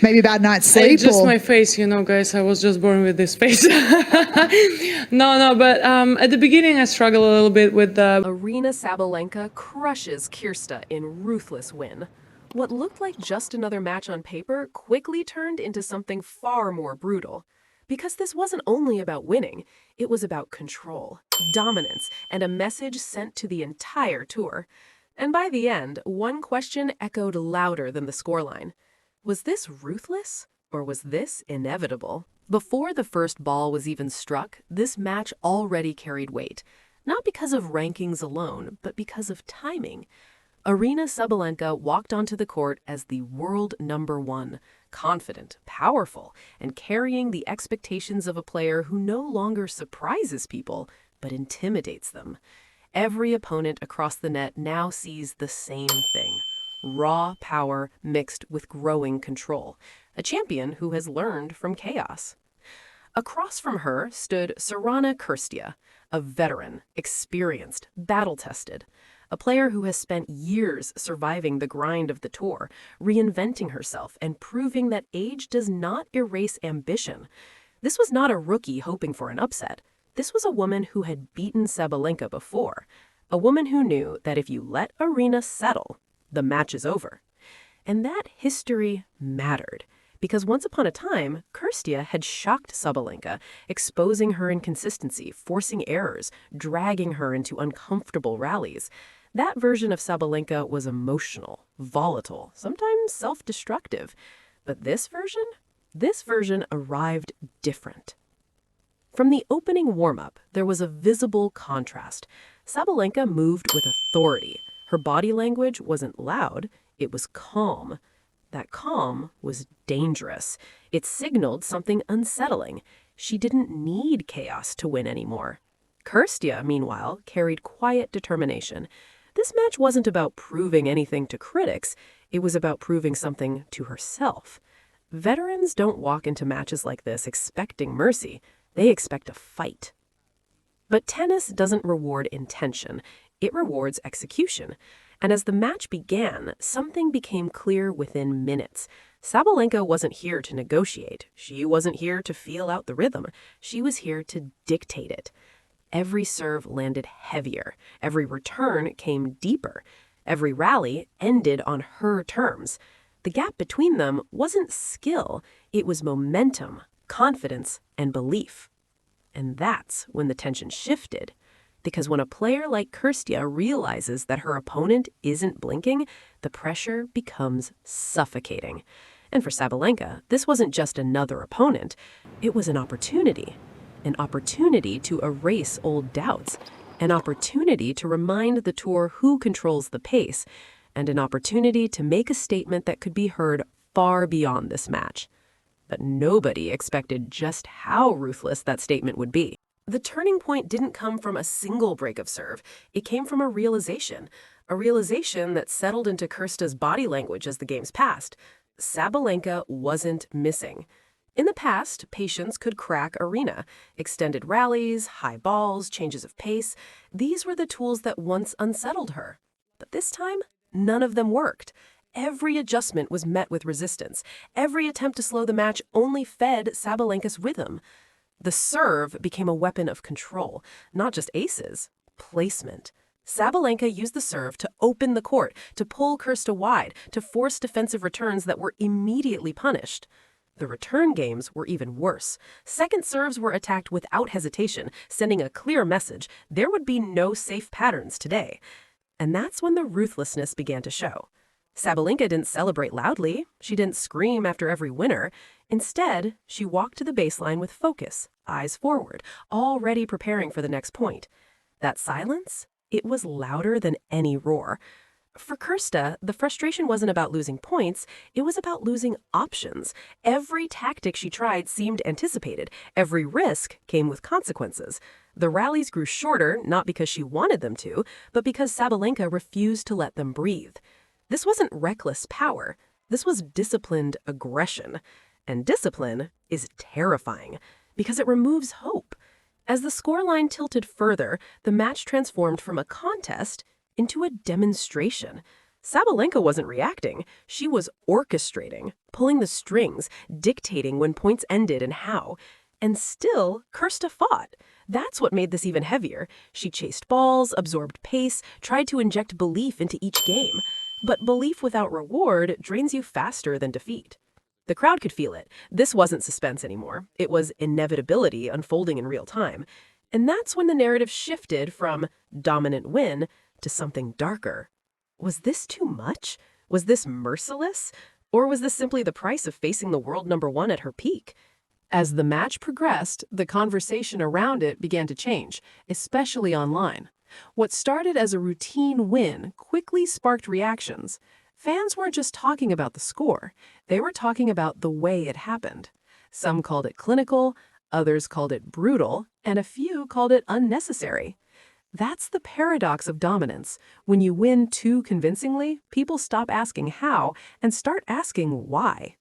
Maybe bad night's sleep? Just my face, guys. I was just born with this face. No, but at the beginning I struggled a little bit with the... Aryna Sabalenka crushes Cîrstea in ruthless win. What looked like just another match on paper quickly turned into something far more brutal. Because this wasn't only about winning, it was about control, dominance, and a message sent to the entire tour. And by the end, one question echoed louder than the scoreline. Was this ruthless, or was this inevitable? Before the first ball was even struck, this match already carried weight. Not because of rankings alone, but because of timing. Aryna Sabalenka walked onto the court as the world #1, confident, powerful, and carrying the expectations of a player who no longer surprises people, but intimidates them. Every opponent across the net now sees the same thing: raw power mixed with growing control, a champion who has learned from chaos. Across from her stood Cîrstea, a veteran, experienced, battle-tested, a player who has spent years surviving the grind of the tour, reinventing herself and proving that age does not erase ambition. This was not a rookie hoping for an upset. This was a woman who had beaten Sabalenka before, a woman who knew that if you let Aryna settle, the match is over. And that history mattered, because once upon a time, Cîrstea had shocked Sabalenka, exposing her inconsistency, forcing errors, dragging her into uncomfortable rallies. That version of Sabalenka was emotional, volatile, sometimes self-destructive. But this version arrived different. From the opening warm-up, there was a visible contrast. Sabalenka moved with authority. Her body language wasn't loud, it was calm. That calm was dangerous. It signaled something unsettling. She didn't need chaos to win anymore. Cîrstea, meanwhile, carried quiet determination. This match wasn't about proving anything to critics, it was about proving something to herself. Veterans don't walk into matches like this expecting mercy, they expect a fight. But tennis doesn't reward intention, it rewards execution. And as the match began, something became clear within minutes. Sabalenka wasn't here to negotiate. She wasn't here to feel out the rhythm. She was here to dictate it. Every serve landed heavier. Every return came deeper. Every rally ended on her terms. The gap between them wasn't skill, it was momentum, confidence, and belief. And that's when the tension shifted. Because when a player like Cîrstea realizes that her opponent isn't blinking, the pressure becomes suffocating. And for Sabalenka, this wasn't just another opponent, it was an opportunity. An opportunity to erase old doubts, an opportunity to remind the tour who controls the pace, and an opportunity to make a statement that could be heard far beyond this match. But nobody expected just how ruthless that statement would be. The turning point didn't come from a single break of serve. It came from a realization that settled into Cîrstea's body language as the games passed. Sabalenka wasn't missing. In the past, patience could crack Aryna. Extended rallies, high balls, changes of pace, these were the tools that once unsettled her. But this time, none of them worked. Every adjustment was met with resistance. Every attempt to slow the match only fed Sabalenka's rhythm. The serve became a weapon of control, not just aces, placement. Sabalenka used the serve to open the court, to pull Cîrstea wide, to force defensive returns that were immediately punished. The return games were even worse. Second serves were attacked without hesitation, sending a clear message: there would be no safe patterns today. And that's when the ruthlessness began to show. Sabalenka didn't celebrate loudly. She didn't scream after every winner. Instead, she walked to the baseline with focus, eyes forward, already preparing for the next point. That silence, it was louder than any roar. For Cîrstea, the frustration wasn't about losing points, it was about losing options. Every tactic she tried seemed anticipated. Every risk came with consequences. The rallies grew shorter, not because she wanted them to, but because Sabalenka refused to let them breathe. This wasn't reckless power. This was disciplined aggression. And discipline is terrifying, because it removes hope. As the scoreline tilted further, the match transformed from a contest into a demonstration. Sabalenka wasn't reacting. She was orchestrating, pulling the strings, dictating when points ended and how. And still, Cîrstea fought. That's what made this even heavier. She chased balls, absorbed pace, tried to inject belief into each game. But belief without reward drains you faster than defeat. The crowd could feel it. This wasn't suspense anymore. It was inevitability unfolding in real time. And that's when the narrative shifted from dominant win to something darker. Was this too much? Was this merciless? Or was this simply the price of facing the world number one at her peak? As the match progressed, the conversation around it began to change, especially online. What started as a routine win quickly sparked reactions. Fans weren't just talking about the score, they were talking about the way it happened. Some called it clinical, others called it brutal, and a few called it unnecessary. That's the paradox of dominance. When you win too convincingly, people stop asking how and start asking why.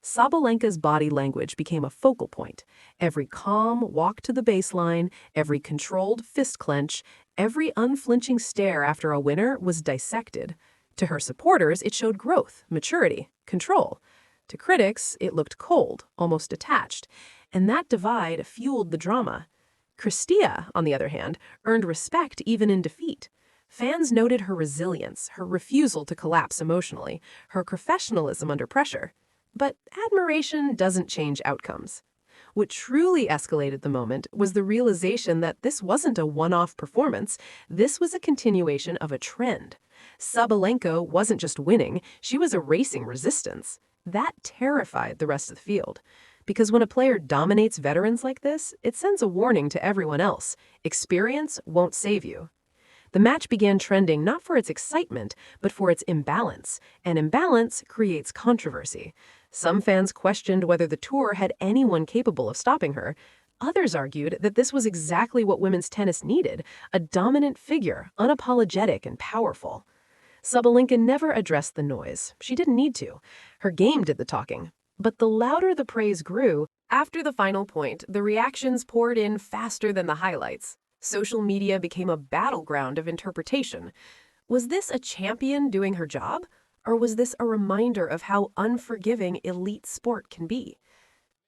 Sabalenka's body language became a focal point. Every calm walk to the baseline, every controlled fist clench, every unflinching stare after a winner was dissected. To her supporters, it showed growth, maturity, control. To critics, it looked cold, almost detached. And that divide fueled the drama. Cîrstea, on the other hand, earned respect even in defeat. Fans noted her resilience, her refusal to collapse emotionally, her professionalism under pressure. But admiration doesn't change outcomes. What truly escalated the moment was the realization that this wasn't a one-off performance, this was a continuation of a trend. Sabalenka wasn't just winning, she was erasing resistance. That terrified the rest of the field. Because when a player dominates veterans like this, it sends a warning to everyone else. Experience won't save you. The match began trending not for its excitement, but for its imbalance. And imbalance creates controversy. Some fans questioned whether the tour had anyone capable of stopping her. Others argued that this was exactly what women's tennis needed, a dominant figure, unapologetic and powerful. Sabalenka never addressed the noise. She didn't need to. Her game did the talking. But the louder the praise grew, after the final point, the reactions poured in faster than the highlights. Social media became a battleground of interpretation. Was this a champion doing her job? Or was this a reminder of how unforgiving elite sport can be?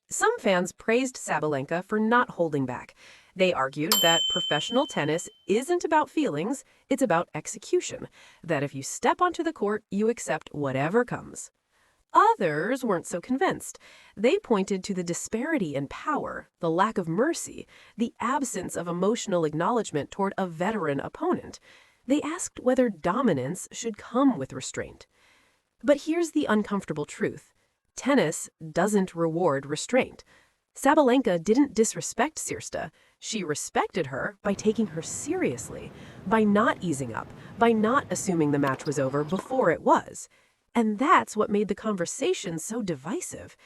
Some fans praised Sabalenka for not holding back. They argued that professional tennis isn't about feelings, it's about execution. That if you step onto the court, you accept whatever comes. Others weren't so convinced. They pointed to the disparity in power, the lack of mercy, the absence of emotional acknowledgement toward a veteran opponent. They asked whether dominance should come with restraint. But here's the uncomfortable truth. Tennis doesn't reward restraint. Sabalenka didn't disrespect Cîrstea. She respected her by taking her seriously, by not easing up, by not assuming the match was over before it was. And that's what made the conversation so divisive.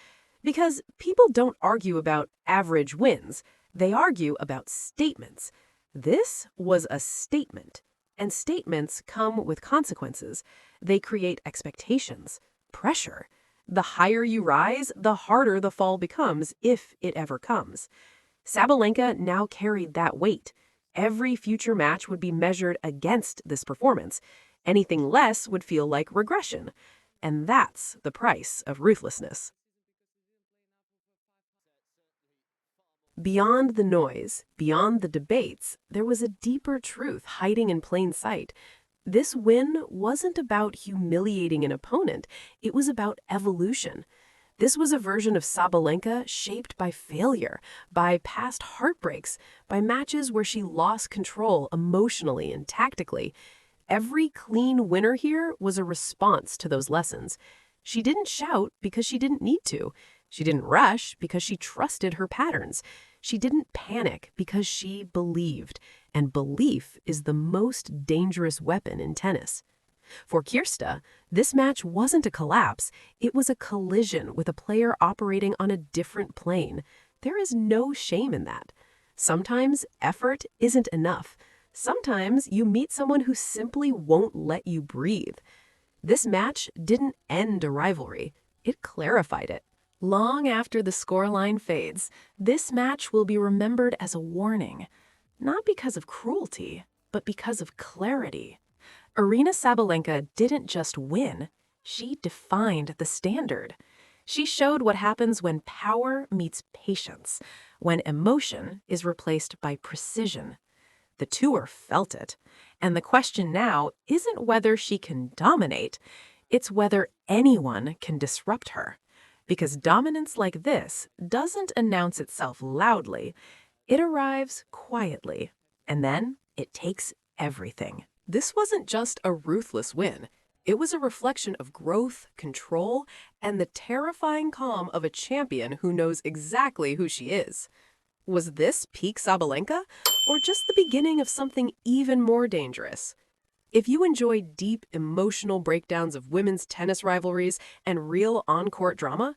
Because people don't argue about average wins, they argue about statements. This was a statement. And statements come with consequences. They create expectations, pressure. The higher you rise, the harder the fall becomes, if it ever comes. Sabalenka now carried that weight. Every future match would be measured against this performance. Anything less would feel like regression. And that's the price of ruthlessness. Beyond the noise, beyond the debates, there was a deeper truth hiding in plain sight. This win wasn't about humiliating an opponent, it was about evolution. This was a version of Sabalenka shaped by failure, by past heartbreaks, by matches where she lost control emotionally and tactically. Every clean winner here was a response to those lessons. She didn't shout because she didn't need to. She didn't rush because she trusted her patterns. She didn't panic because she believed. And belief is the most dangerous weapon in tennis. For Cîrstea, this match wasn't a collapse. It was a collision with a player operating on a different plane. There is no shame in that. Sometimes effort isn't enough. Sometimes you meet someone who simply won't let you breathe. This match didn't end a rivalry. It clarified it. Long after the scoreline fades, this match will be remembered as a warning, not because of cruelty, but because of clarity. Aryna Sabalenka didn't just win, she defined the standard. She showed what happens when power meets patience, when emotion is replaced by precision. The tour felt it, and the question now isn't whether she can dominate, it's whether anyone can disrupt her. Because dominance like this doesn't announce itself loudly, it arrives quietly, and then it takes everything. This wasn't just a ruthless win. It was a reflection of growth, control, and the terrifying calm of a champion who knows exactly who she is. Was this peak Sabalenka, or just the beginning of something even more dangerous? If you enjoy deep, emotional breakdowns of women's tennis rivalries and real on-court drama,